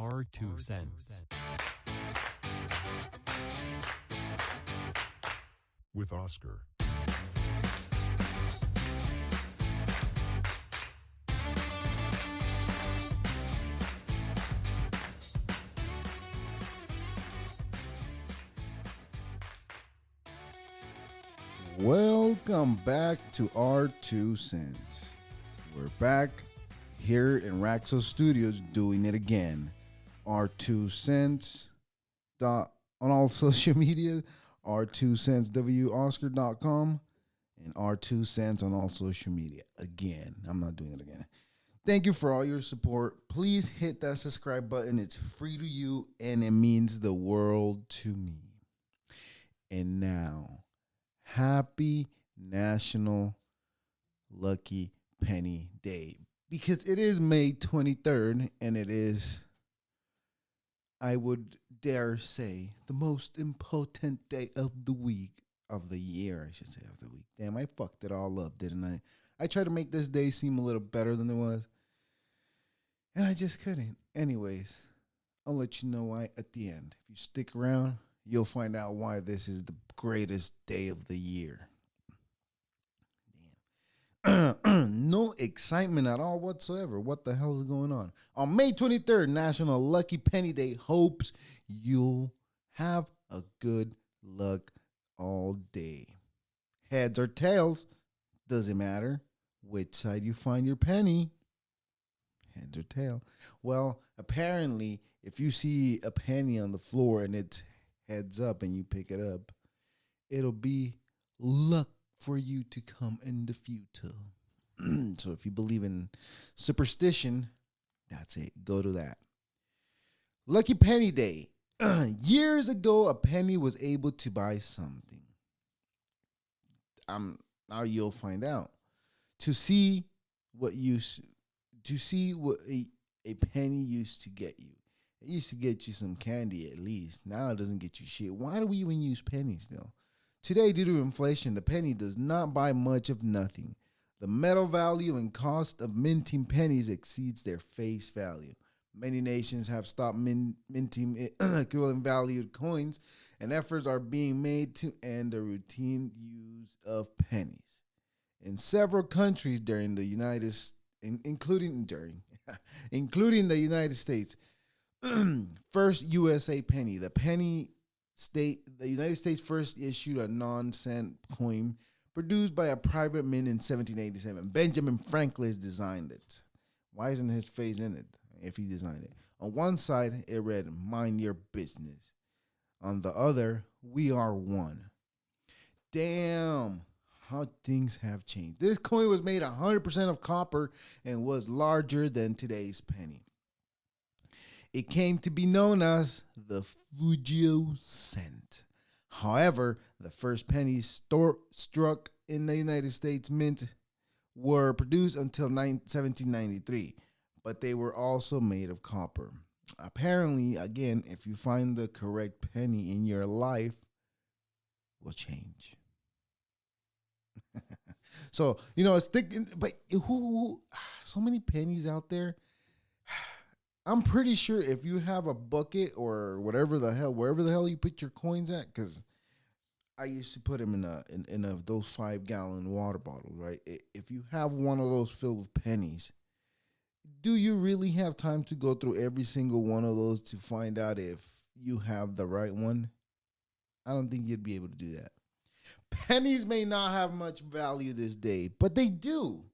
our 2 cents. With Oscar. Welcome back to our 2 cents. We're back here in Raxo Studios doing it again. Our 2 cents on all social media, our 2 cents Oscar.com, and our 2 cents on all social media. Again, I'm not doing it again. Thank you for all your support. Please hit that subscribe button. It's free to you and it means the world to me. And now, happy National Lucky Penny Day, because it is May 23rd and it is, I would dare say, the most important day of the week, of the year, I should say, of the week. Damn, I fucked it all up, didn't I? I tried to make this day seem a little better than it was, and I just couldn't. Anyways, I'll let you know why at the end. If you stick around, you'll find out why this is the greatest day of the year. Damn. No excitement at all whatsoever. What the hell is going on? On May 23rd, National Lucky Penny Day. Hopes you'll have a good luck all day. Heads or tails, doesn't matter which side you find your penny. Heads or tail. Well, apparently, if you see a penny on the floor and it's heads up and you pick it up, it'll be luck for you to come in the future. So if you believe in superstition, that's it. Go to that. Lucky Penny Day. Years ago, a penny was able to buy something. Now you'll find out. To see what a penny used to get you. It used to get you some candy at least. Now it doesn't get you shit. Why do we even use pennies still? Today, due to inflation, the penny does not buy much of nothing. The metal value and cost of minting pennies exceeds their face value. Many nations have stopped minting equivalent valued coins, and efforts are being made to end the routine use of pennies. In several countries including the United States, first USA penny. The United States first issued a non-cent coin produced by a private mint in 1787. Benjamin Franklin designed it. Why isn't his face in it if he designed it? On one side, it read, "Mind your business." On the other, "We are one." Damn, how things have changed. This coin was made 100% of copper and was larger than today's penny. It came to be known as the Fujio cent. However, the first pennies struck in the United States Mint were produced until 1793, but they were also made of copper. Apparently, again, if you find the correct penny in your life, will change. So, it's thick, but who so many pennies out there. I'm pretty sure if you have a bucket or wherever the hell you put your coins at, because I used to put them in those 5-gallon water bottles, right? If you have one of those filled with pennies, do you really have time to go through every single one of those to find out if you have the right one? I don't think you'd be able to do that. Pennies may not have much value this day, but they do.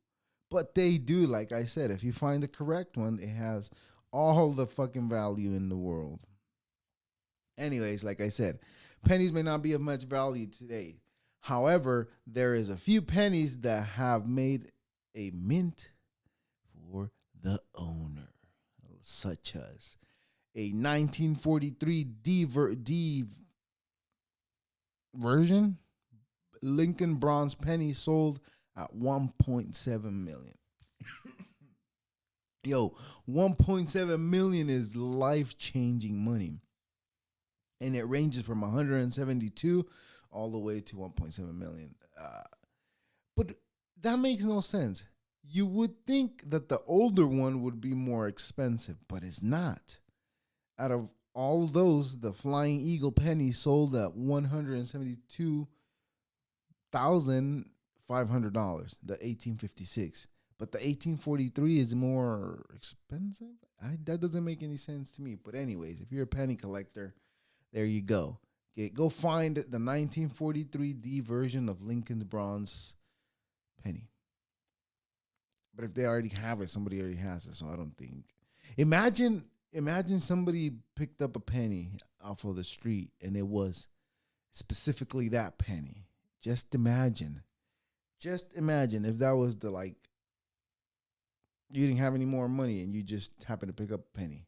Like I said, if you find the correct one, it has all the fucking value in the world. Anyways, like I said, pennies may not be of much value today. However, there is a few pennies that have made a mint for the owner, such as a 1943 D version Lincoln bronze penny sold at $1.7 million. Yo, $1.7 million is life-changing money. And it ranges from 172 all the way to 1.7 million. But that makes no sense. You would think that the older one would be more expensive, but it's not. Out of all those, the Flying Eagle penny sold at $172,500. The 1856, but the 1843 is more expensive. That doesn't make any sense to me. But anyways, if you're a penny collector, there you go. Go find the 1943 D version of Lincoln's bronze penny. But if they already have it, somebody already has it. So I don't think. Imagine, imagine somebody picked up a penny off of the street and it was specifically that penny. Just imagine. Just imagine if that was the like you didn't have any more money and you just happened to pick up a penny.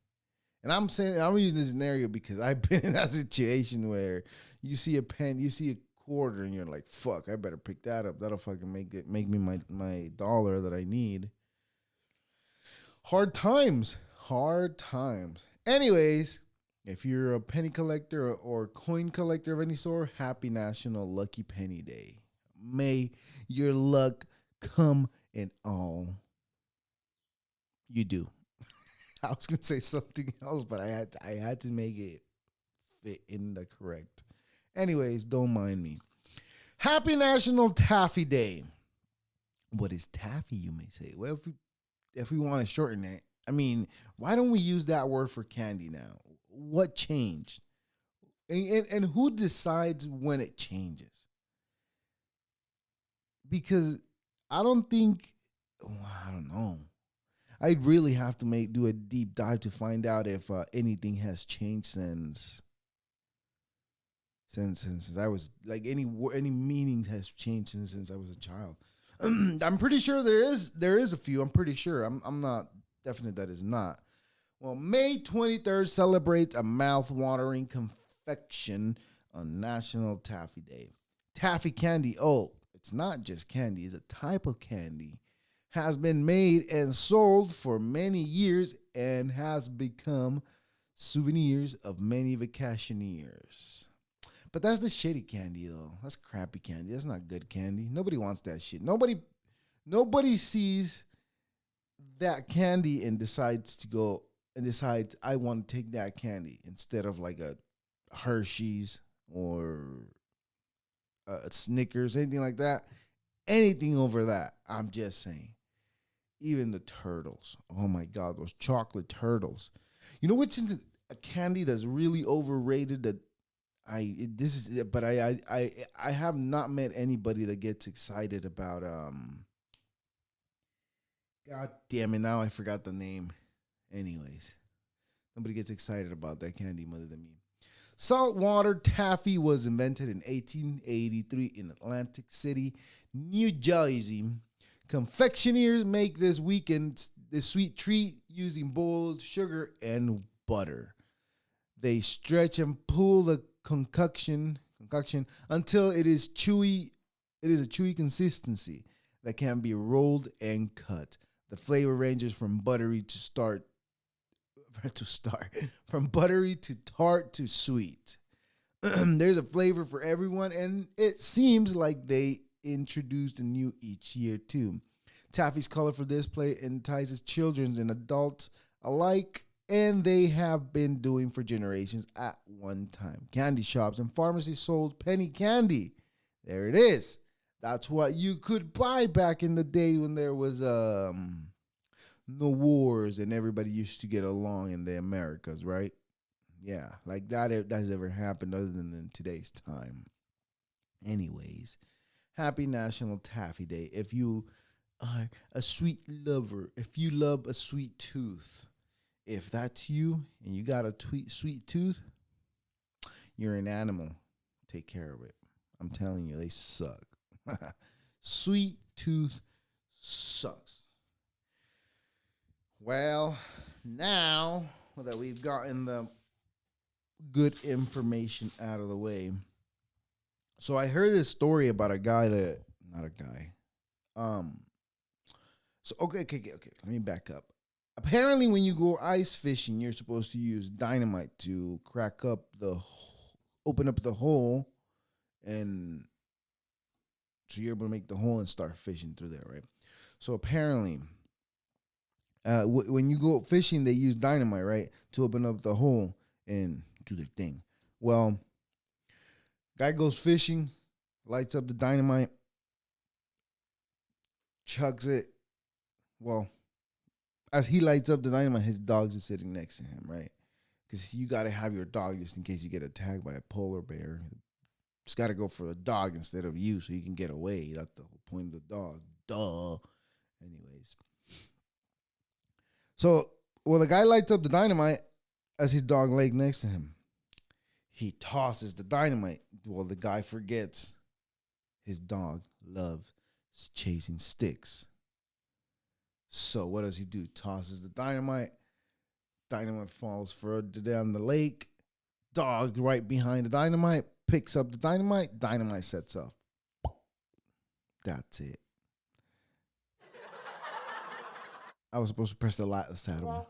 And I'm saying I'm using this scenario because I've been in that situation where you see a pen, you see a quarter, and you're like, "Fuck, I better pick that up. That'll fucking make me my dollar that I need." Hard times, hard times. Anyways, if you're a penny collector or coin collector of any sort, happy National Lucky Penny Day. May your luck come in all you do. I was gonna say something else, but I had to make it fit in the correct. Anyways, don't mind me. Happy National Taffy Day. What is taffy, you may say? Well, if we want to shorten it, I mean, why don't we use that word for candy now? What changed? And who decides when it changes? Because I don't think, I don't know. I'd really have to do a deep dive to find out if anything has changed since I was like any meaning has changed since I was a child. I'm pretty sure there is a few. I'm pretty sure. I'm not definite that is not. Well, May 23rd celebrates a mouth-watering confection on National Taffy Day. Taffy candy. Oh, it's not just candy. It's a type of candy. Has been made and sold for many years and has become souvenirs of many vacationers. But that's the shitty candy though. That's crappy candy. That's not good candy. Nobody wants that shit. Nobody sees that candy and decides I want to take that candy instead of like a Hershey's or a Snickers, anything like that. Anything over that. I'm just saying. Even the turtles. Oh my God, those chocolate turtles. You know which is a candy that's really overrated that I have not met anybody that gets excited about God damn it, now I forgot the name. Anyways, nobody gets excited about that candy other than me. Saltwater taffy was invented in 1883 in Atlantic City, New Jersey. Confectioners make this sweet treat using boiled sugar and butter. They stretch and pull the concoction until it is chewy. It is a chewy consistency that can be rolled and cut. The flavor ranges from buttery to from buttery to tart to sweet. There's a flavor for everyone, and it seems like they introduced a new each year too. Taffy's colorful display entices children and adults alike, and they have been doing for generations at one time. Candy shops and pharmacies sold penny candy. There it is. That's what you could buy back in the day when there was no wars and everybody used to get along in the Americas, right? Yeah, like that's ever happened other than in today's time. Anyways, happy National Taffy Day. If you are a sweet lover, if you love a sweet tooth, if that's you and you got a sweet tooth, you're an animal. Take care of it. I'm telling you, they suck. Sweet tooth sucks. Well, now that we've gotten the good information out of the way, so I heard this story about a guy that, not a guy. So okay. Let me back up. Apparently, when you go ice fishing, you're supposed to use dynamite to open up the hole, and so you're able to make the hole and start fishing through there, right? So apparently, when you go fishing, they use dynamite, right, to open up the hole. and do their thing. Well, guy goes fishing, lights up the dynamite, chucks it. Well, as he lights up the dynamite, his dogs are sitting next to him, right? Because you got to have your dog just in case you get attacked by a polar bear. Just got to go for the dog instead of you so you can get away. That's the whole point of the dog. Duh. Anyways. So, well, the guy lights up the dynamite as his dog laid next to him. He tosses the dynamite. Well, the guy forgets his dog loves chasing sticks. So what does he do? Tosses the dynamite. Dynamite falls further down the lake. Dog right behind the dynamite picks up the dynamite. Dynamite sets off. That's it. I was supposed to press the sad one.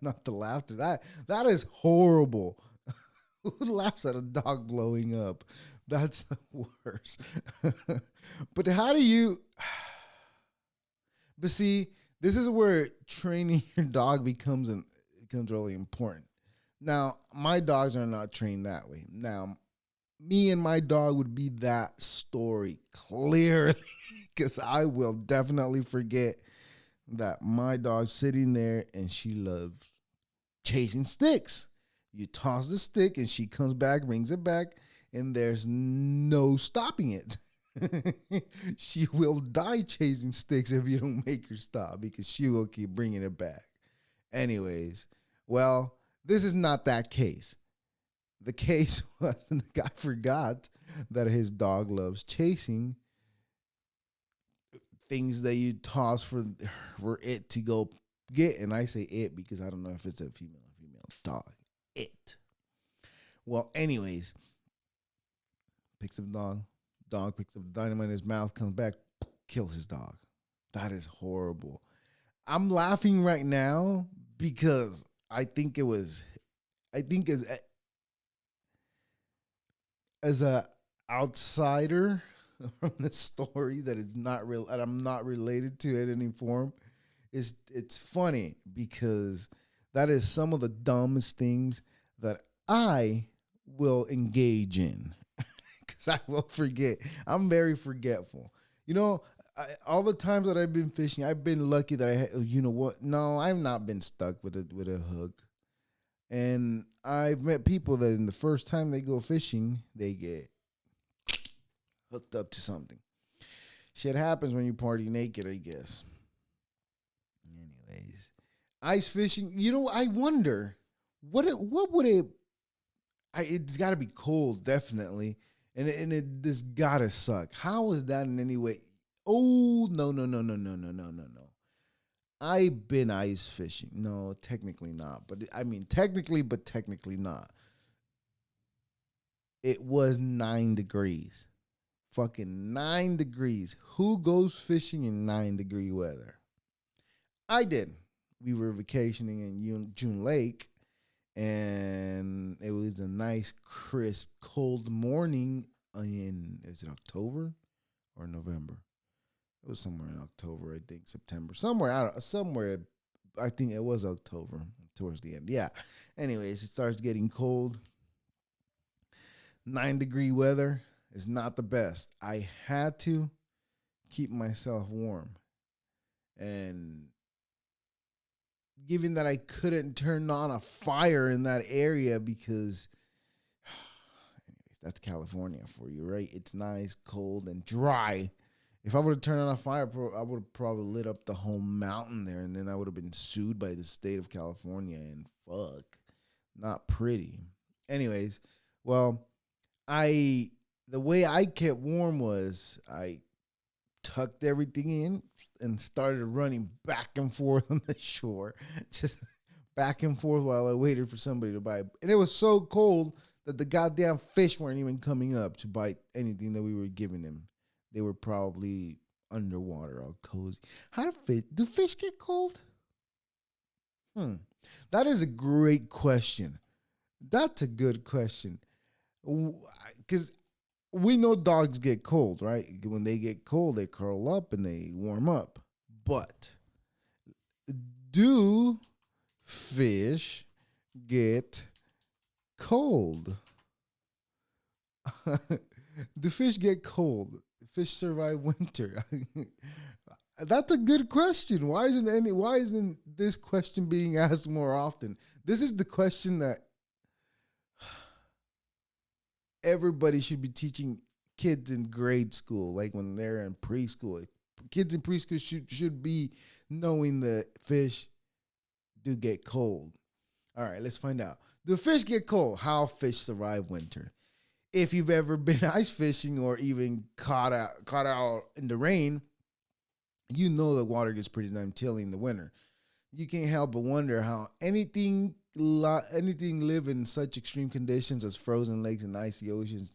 Not the laughter. That is horrible. Who laughs at a dog blowing up? That's the worst. But how do you? But see, this is where training your dog becomes really important. Now, my dogs are not trained that way. Now, me and my dog would be that story clearly, because I will definitely forget that my dog's sitting there and she loves chasing sticks. You toss the stick and she comes back, brings it back, and there's no stopping it. She will die chasing sticks if you don't make her stop, because she will keep bringing it back. Anyways, well, this is not that case. The case was the guy forgot that his dog loves chasing things that you toss for it to go get. And I say it because I don't know if it's a female dog. It. Well, anyways, picks up the dog. Dog picks up the dynamite in his mouth, comes back, kills his dog. That is horrible. I'm laughing right now because I think as a outsider from the story that is not real, and I'm not related to it in any form, it's funny because that is some of the dumbest things that I will engage in. Because I will forget. I'm very forgetful. You know, all the times that I've been fishing, I've been lucky that you know what? No, I've not been stuck with a hook. And I've met people that in the first time they go fishing, they get hooked up to something. Shit happens when you party naked, I guess. Anyways, ice fishing. You know, I wonder what would it? It's got to be cold, definitely, and it this gotta suck. How is that in any way? Oh no. I've been ice fishing. No, technically not. But I mean, technically, but technically not. It was 9 degrees. Fucking 9 degrees. Who goes fishing in 9 degree weather? I did. We were vacationing in June Lake, and it was a nice, crisp, cold morning is it October or November? It was somewhere in October, I think, September, somewhere. I think it was October towards the end. Yeah. Anyways, it starts getting cold. 9 degree weather is not the best. I had to keep myself warm, and given that I couldn't turn on a fire in that area because, anyways, that's California for you, right? It's nice, cold, and dry. If I would have turned on a fire, I would have probably lit up the whole mountain there, and then I would have been sued by the state of California, and fuck, not pretty. Anyways, well, the way I kept warm was I tucked everything in and started running back and forth on the shore, just back and forth while I waited for somebody to bite. And it was so cold that the goddamn fish weren't even coming up to bite anything that we were giving them. They were probably underwater, all cozy. Do fish get cold? That is a great question. That's a good question. Because we know dogs get cold, right? When they get cold, they curl up and they warm up. But do fish get cold? Do fish get cold? Fish survive winter? That's a good question. Why isn't this question being asked more often? This is the question that everybody should be teaching kids in grade school, like when they're in preschool. Kids in preschool should be knowing that fish do get cold. All right, let's find out. Do fish get cold? How fish survive winter? If you've ever been ice fishing or even caught out in the rain, you know the water gets pretty damn chilly in the winter. You can't help but wonder how anything live in such extreme conditions as frozen lakes and icy oceans.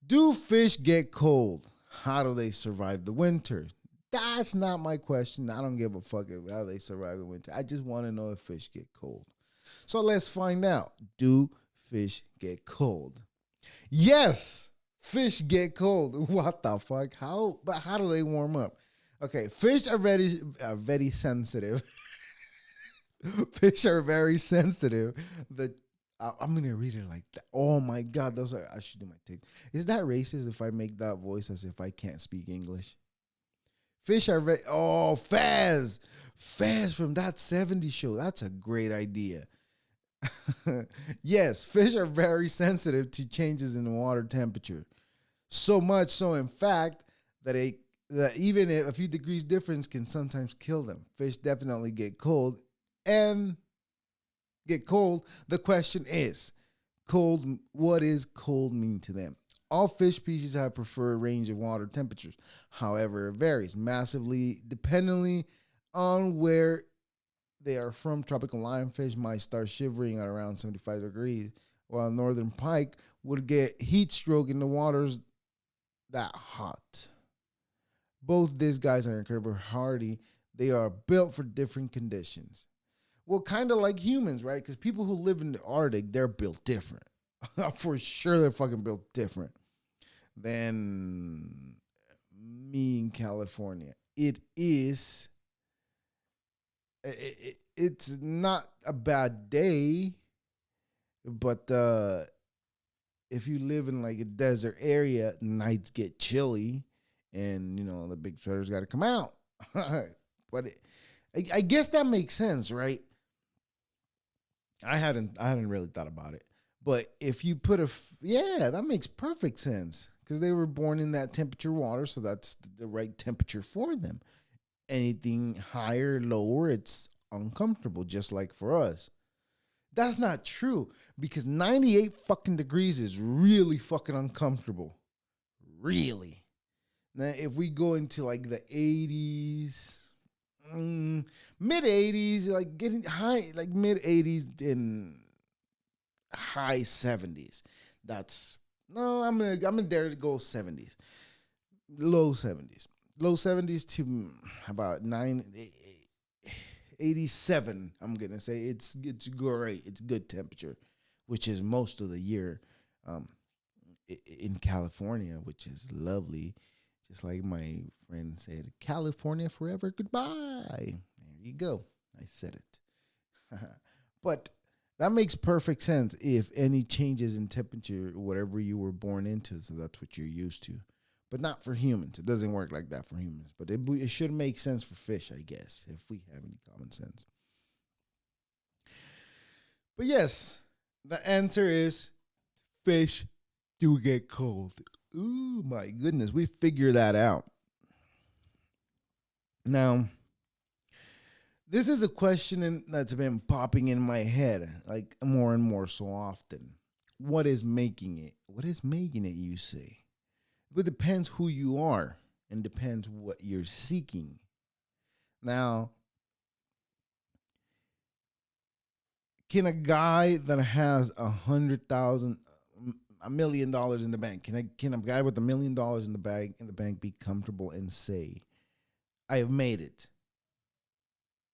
Do fish get cold? How do they survive the winter? That's not my question. I don't give a fuck how they survive the winter. I just want to know if fish get cold. So let's find out. Do fish get cold? Yes, fish get cold. What the fuck? But how do they warm up? Okay, fish are very sensitive. Fish are very sensitive. I'm gonna read it like that. Oh my god, I should do my take. Is that racist if I make that voice as if I can't speak English? Fish are very Faz from that '70s show. That's a great idea. Yes, fish are very sensitive to changes in water temperature. So much so, in fact, that even a few degrees difference can sometimes kill them. Fish definitely get cold and get cold. The question is, cold. What is cold mean to them? All fish species have preferred range of water temperatures. However, it varies massively dependently on where they are from. Tropical lionfish might start shivering at around 75 degrees, while northern pike would get heat stroke in the waters that hot. Both these guys are incredibly hardy. They are built for different conditions. Well, kind of like humans, right? Because people who live in the Arctic, they're built different. For sure, they're fucking built different than me in California. It's not a bad day, but if you live in like a desert area, nights get chilly, and the big sweaters got to come out. But I guess that makes sense, right? I hadn't really thought about it, but if you put yeah, that makes perfect sense because they were born in that temperature water, so that's the right temperature for them. Anything higher, lower, it's uncomfortable, just like for us. That's not true because 98 fucking degrees is really fucking uncomfortable. Really. Now, if we go into like the 80s, mid 80s, like getting high, like mid 80s and high 70s, that's no, I'm gonna dare to go 70s, low 70s, low 70s to about 87. I'm gonna say it's great. It's good temperature, which is most of the year, um, in California, which is lovely. Just like my friend said, California forever, goodbye. There you go. I said it. But that makes perfect sense if any changes in temperature, whatever you were born into, so that's what you're used to. But not for humans. It doesn't work like that for humans. But it should make sense for fish, I guess, if we have any common sense. But yes, the answer is fish do get cold. Ooh, my goodness. We figured that out. Now, this is a question that's been popping in my head like more and more so often. What is making it? What is making it, you say? It depends who you are and depends what you're seeking. Now, can a guy that has $100,000 in the bank, can a guy with $1 million in the bank be comfortable and say, I have made it?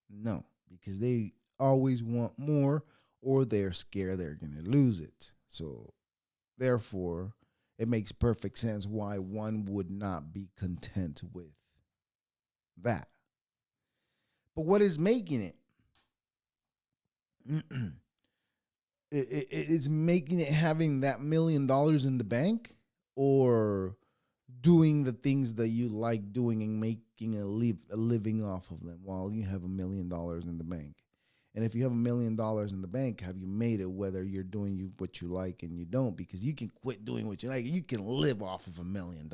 No, because they always want more or they're scared they're going to lose it. So, therefore, it makes perfect sense why one would not be content with that. But what is making it? It's making it having that $1 million in the bank, or doing the things that you like doing and making a living off of them while you have $1 million in the bank. And if you have $1 million in the bank, have you made it? Whether you're doing what you like and you don't, because you can quit doing what you like. You can live off of $1 million.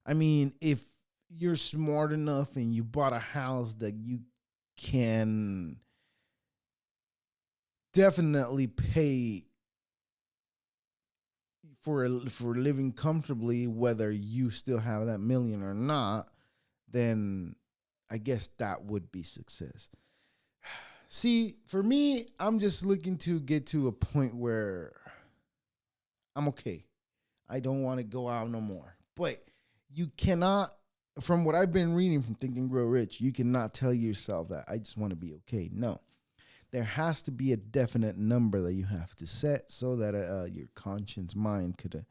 I mean, if you're smart enough and you bought a house that you can definitely pay for living comfortably, whether you still have that million or not, then I guess that would be success. See, for me, I'm just looking to get to a point where I'm okay. I don't want to go out no more. But you cannot, from what I've been reading from Think and Grow Rich, you cannot tell yourself that I just want to be okay. No, there has to be a definite number that you have to set so that your conscious mind could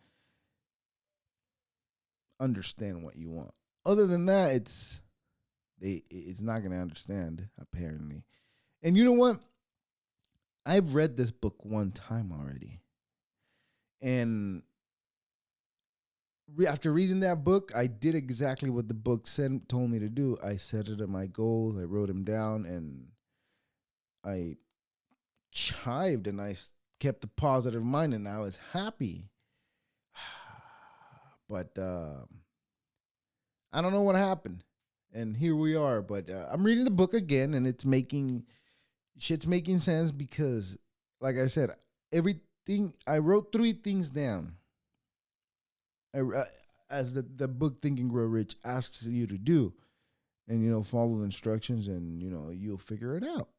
understand what you want. Other than that, it's not gonna understand apparently. And you know what? I've read this book one time already, and after reading that book, I did exactly what the book said told me to do. I set it at my goals. I wrote them down, and I chived, and kept a positive mind, and I was happy. But I don't know what happened, and here we are. But I'm reading the book again, and shit's making sense because, like I said, everything I wrote 3 things down. As the book Think and Grow Rich asks you to do, and follow the instructions, and you'll figure it out.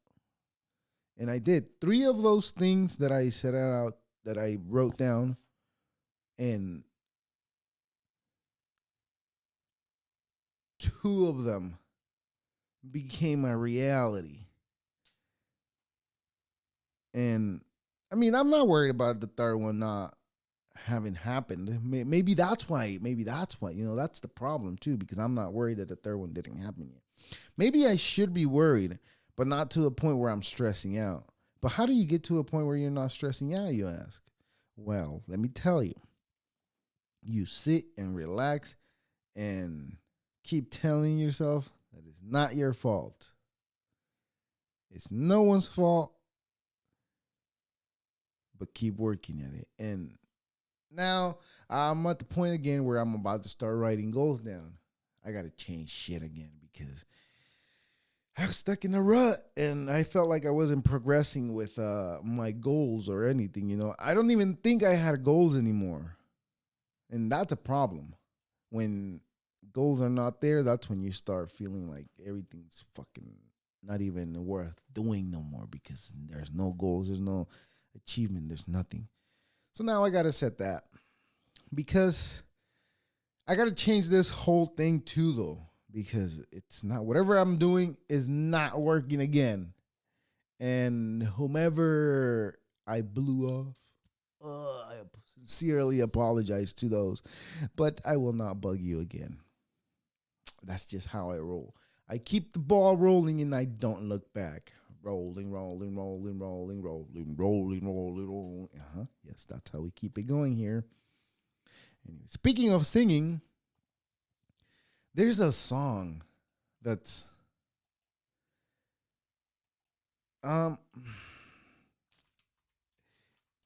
And I did 3 of those things that I set out, that I wrote down, and 2 of them became a reality. And I mean, I'm not worried about the third one not having happened. Maybe that's why. Maybe that's why. That's the problem too, because I'm not worried that the third one didn't happen yet. Maybe I should be worried, but not to a point where I'm stressing out. But how do you get to a point where you're not stressing out, you ask? Well, let me tell you. You sit and relax and keep telling yourself that it's not your fault. It's no one's fault, but keep working at it. And now I'm at the point again where I'm about to start writing goals down. I got to change shit again because I was stuck in a rut and I felt like I wasn't progressing with my goals or anything. I don't even think I had goals anymore. And that's a problem. When goals are not there, that's when you start feeling like everything's fucking not even worth doing no more, because there's no goals, there's no achievement, there's nothing. So now I got to set that, because I got to change this whole thing too, though, because it's not, whatever I'm doing is not working again. And whomever I blew off, I sincerely apologize to those, but I will not bug you again. That's just how I roll. I keep the ball rolling and I don't look back. Rolling, rolling, rolling, rolling, rolling, rolling, rolling, rolling. Yes, that's how we keep it going here. Anyway, speaking of singing, there's a song that's um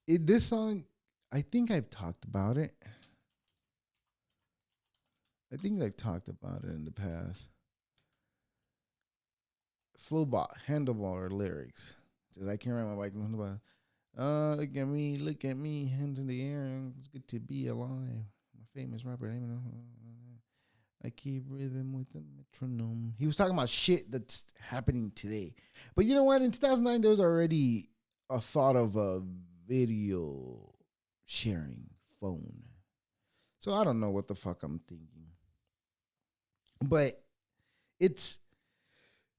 this song, I think I've talked about it. I think I've talked about it in the past. Flobot, handlebar lyrics. Says I can't ride my bike. Look at me, hands in the air. It's good to be alive. My famous rapper. I keep rhythm with the metronome. He was talking about shit that's happening today. But you know what? In 2009, there was already a thought of a video sharing phone. So I don't know what the fuck I'm thinking. But it's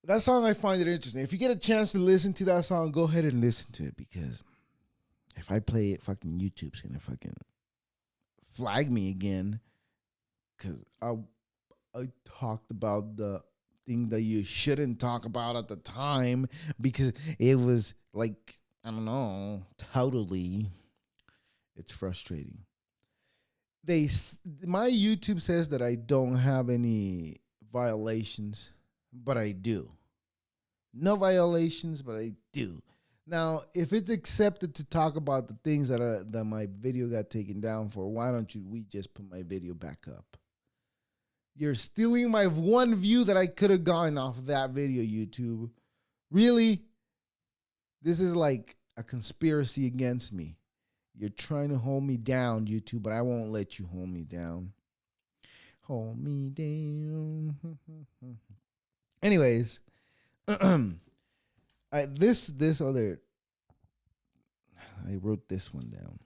that song, I find it interesting. If you get a chance to listen to that song, go ahead and listen to it, because if I play it, fucking YouTube's gonna fucking flag me again, because I talked about the thing that you shouldn't talk about at the time because it was like, I don't know, totally. It's frustrating. My YouTube says that I don't have any violations, but I do. No violations, but I do. Now, if it's accepted to talk about the things that my video got taken down for, why don't we just put my video back up? You're stealing my one view that I could have gotten off of that video, YouTube. Really? This is like a conspiracy against me. You're trying to hold me down, YouTube, but I won't let you hold me down. Hold me down. Anyways, this other, I wrote this one down.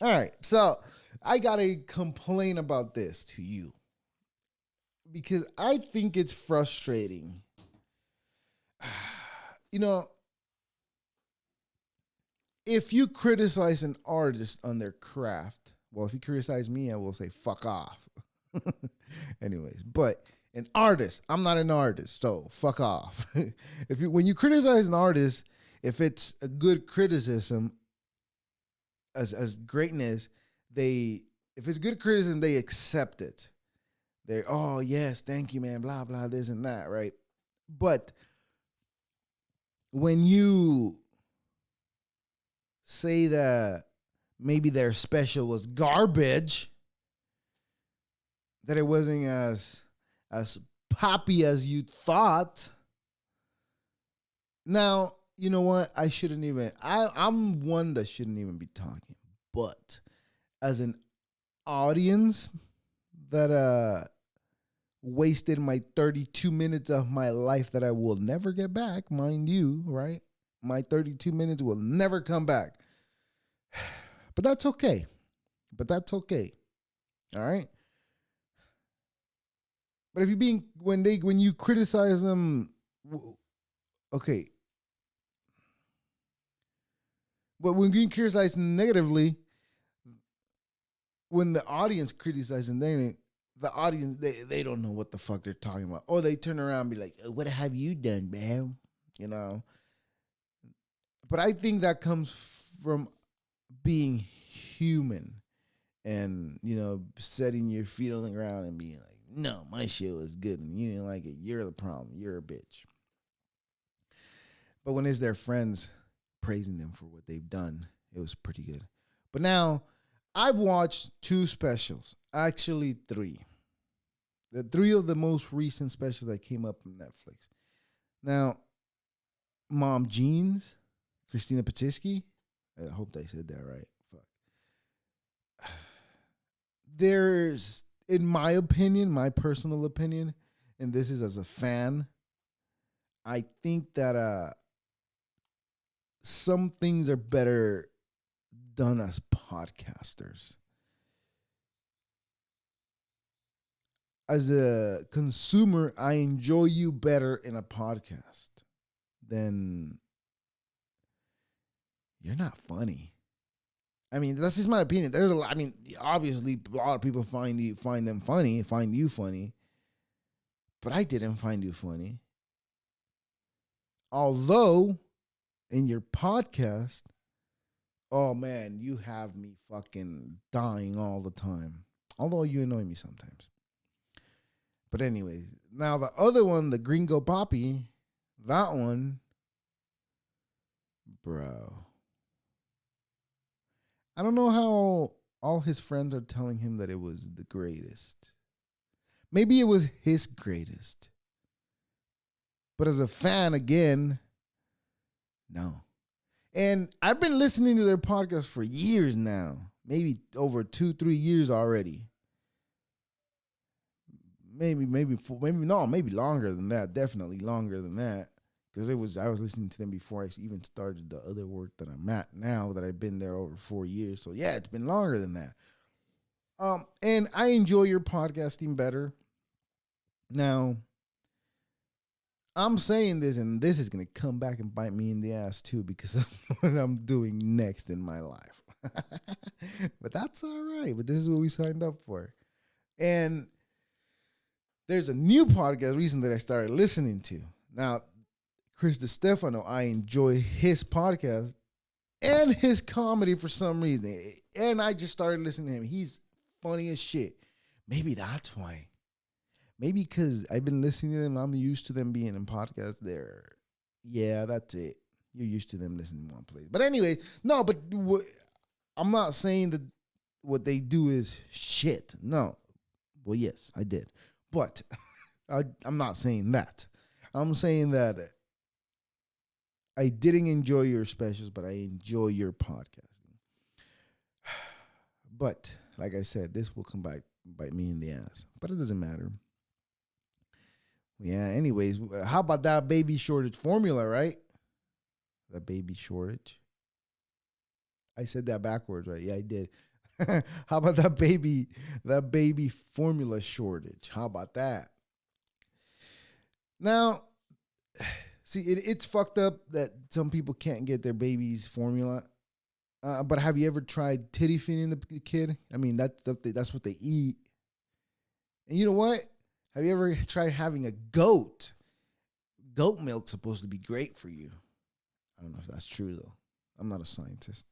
All right, so I gotta complain about this to you because I think it's frustrating. You know, if you criticize an artist on their craft, well, if you criticize me, I will say fuck off. Anyways, but an artist, I'm not an artist, so fuck off. When you criticize an artist, if it's a good criticism as greatness, if it's good criticism, they accept it. They're, oh yes, thank you, man, blah blah, this and that, right? But when you say that maybe their special was garbage, that it wasn't as poppy as you thought. Now, you know what? I'm one that shouldn't even be talking. But as an audience that wasted my 32 minutes of my life that I will never get back, mind you, right? My 32 minutes will never come back. But that's okay. All right? But if when you criticize them, okay. But when you criticize negatively, when the audience criticizes them, the audience, they don't know what the fuck they're talking about. Or they turn around and be like, what have you done, man? You know? But I think that comes from being human and, setting your feet on the ground and being like, no, my shit was good and you didn't like it. You're the problem. You're a bitch. But when it's their friends praising them for what they've done, it was pretty good. But now, I've watched 2 specials. Actually, 3. The 3 of the most recent specials that came up on Netflix. Now, Mom Jeans, Christina Patisky. I hope I said that right. Fuck. There's, in my opinion, my personal opinion, and this is as a fan, I think that some things are better done as podcasters. As a consumer, I enjoy you better in a podcast than you're not funny. I mean, that's just my opinion. There's a lot. I mean, obviously, a lot of people find you funny, but I didn't find you funny. Although, in your podcast, oh man, you have me fucking dying all the time. Although you annoy me sometimes. But anyways, now the other one, the gringo papi, that one, bro. I don't know how all his friends are telling him that it was the greatest. Maybe it was his greatest. But as a fan, again, no. And I've been listening to their podcast for years now. Maybe over 2-3 years already. Maybe longer than that. Definitely longer than that. Because I was listening to them before I even started the other work that I'm at now, that I've been there over 4 years. So yeah, it's been longer than that. And I enjoy your podcasting better. Now, I'm saying this, and this is gonna come back and bite me in the ass too, because of what I'm doing next in my life. But that's all right. But this is what we signed up for. And there's a new podcast recently that I started listening to. Now, Chris DeStefano, I enjoy his podcast and his comedy for some reason. And I just started listening to him. He's funny as shit. Maybe that's why. Maybe because I've been listening to them. I'm used to them being in podcasts there. Yeah, that's it. You're used to them listening in one place. But anyway, no, but I'm not saying that what they do is shit. No. Well, yes, I did. But I'm not saying that. I'm saying that I didn't enjoy your specials, but I enjoy your podcasting. But like I said, this will come back bite me in the ass. But it doesn't matter. Yeah, anyways, how about that baby shortage formula, right? The baby shortage. I said that backwards, right? Yeah, I did. How about that baby formula shortage? How about that? Now, see, it's fucked up that some people can't get their baby's formula. But have you ever tried titty feeding the kid? I mean, that's what they eat. And you know what? Have you ever tried having a goat? Goat milk's supposed to be great for you. I don't know if that's true, though. I'm not a scientist.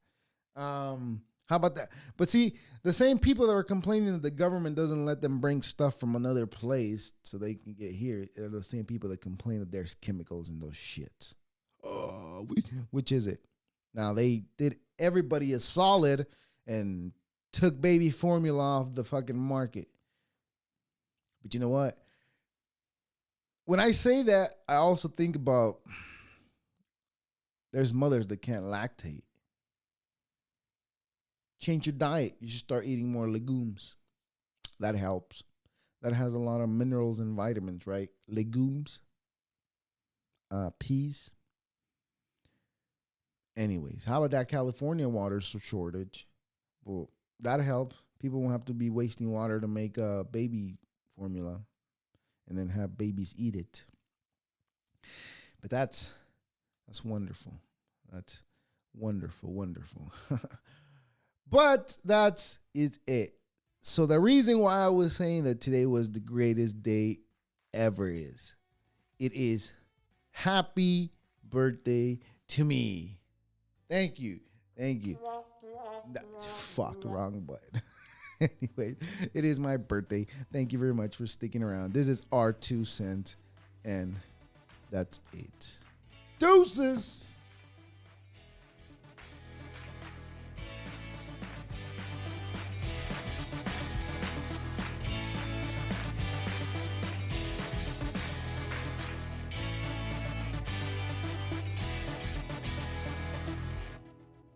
How about that? But see, the same people that are complaining that the government doesn't let them bring stuff from another place so they can get here are the same people that complain that there's chemicals in those shits. Which is it? Now, they did everybody a solid and took baby formula off the fucking market. But you know what? When I say that, I also think about there's mothers that can't lactate. Change your diet. You should start eating more legumes. That helps. That has a lot of minerals and vitamins, right? Legumes. Peas. Anyways, how about that California water shortage? Well, that helps. People won't have to be wasting water to make a baby formula and then have babies eat it. But that's wonderful. That's wonderful, wonderful. But that is it. So the reason why I was saying that today was the greatest day ever is, it is happy birthday to me. Thank you. Thank you. Fuck, wrong button. Anyway, it is my birthday. Thank you very much for sticking around. This is our 2 cents, and that's it. Deuces.